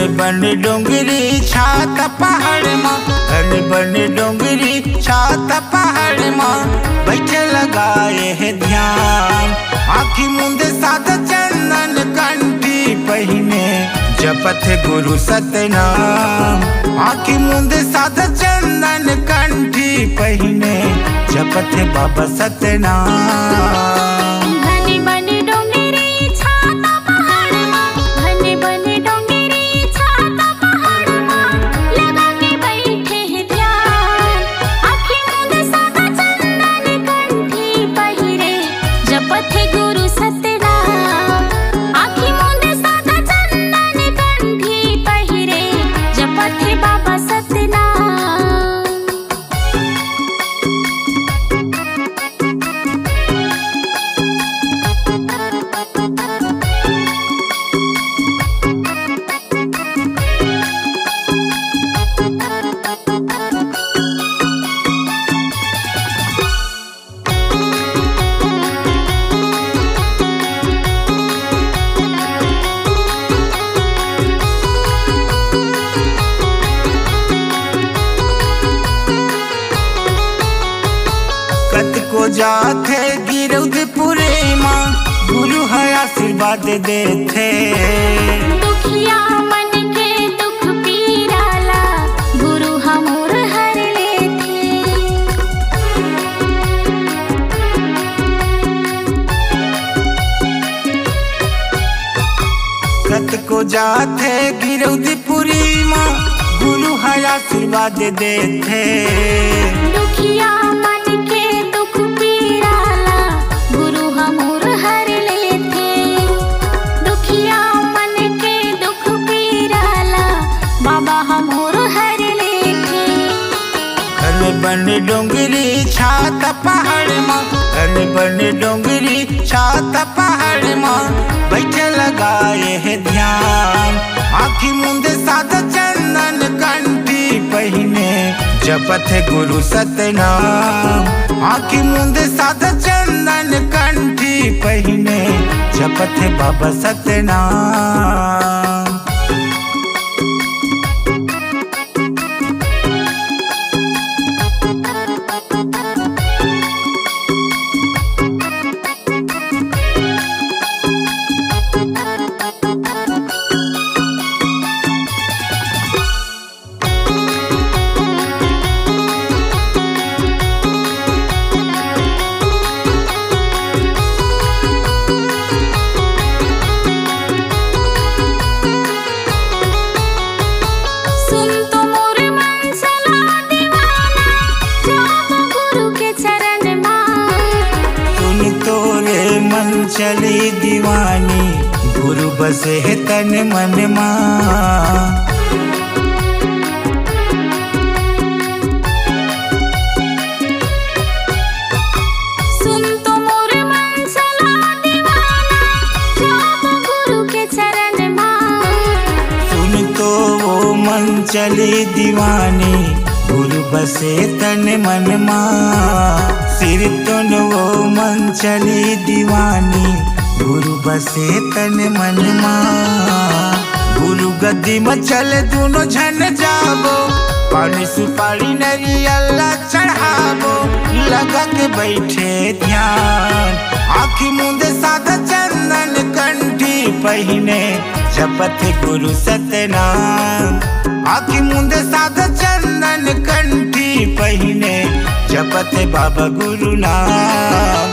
बन डोंगरी छात पहाड़ माँ, घन बन डोंगरी छात पहाड़ माँ, बैठे लगाए है ध्यान। आँखी मुंद सादा चंदन कंठी पहिने, जपत गुरु सतनाम। आँखी मुंद सादा चंदन कंठी पहिने, जपत बाबा सतनाम। को जाते गिरौदपुरे माँ, गुरु है आशीर्वाद देते। दुखिया मन के दुख पीराला, गुरु हमोर हर लेते। कत को जाते गिरौदपुरी माँ, गुरु है आशीर्वाद देते। दुखिया मन के दुख पीराला, गुरु हमोर हर लेते। दुखिया मन के दुख पीराला, बाबा हमोर हर लेते। घन बन डोंगरी छात पहाड़ माँ, घन बन डोंगरी छात पहाड़ माँ, बैठे लगाए है ध्यान। आँखी मुंद सादा चंदन कंठी पहिने, जपत गुरु सतनाम। आँखी मुंद सादा चंदन कंठी पहिने, जपत बाबा सतनाम। चली दीवानी, गुरु बसे है तन मन माँ। सुन तो मोर मन चला दीवाना, जाप गुरु के चरण माँ। सुन तो वो मन चली दीवानी, गुरु बसे तन मन माँ। सिर तुन वो मन चली दीवानी, गुरु बसे तन मन माँ। गुरु गद्दी में चले दोनों झन जाबो, पानी सुपारी नरियल चढ़ाबो, लगा के बैठे ध्यान। आँखी मुंद सादा चंदन कंठी पहिने, जपत गुरु सतनाम। आँखी मुंद सादा चंदन कंठी पहिने, जपत बाबा गुरु नाम।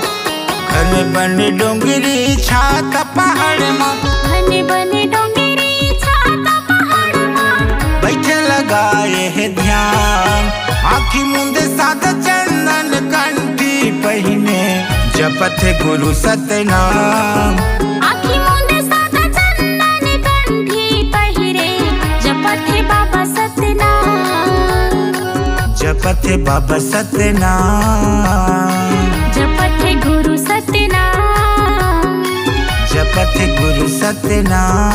घन बन डोंगरी छात पहाड़ माँ, घन बन डोंगरी छात पहाड़ माँ, बैठे लगाए है ध्यान। आँखी मुंद सादा चंदन कंठी पहिने, जपत गुरु सतनाम। आँखी मुंद सादा चंदन कंठी पहिरे, जपत बाबा सतनाम। जपत बाबा सतनाम, जपत गुरु सतनाम, जपत गुरु सतनाम।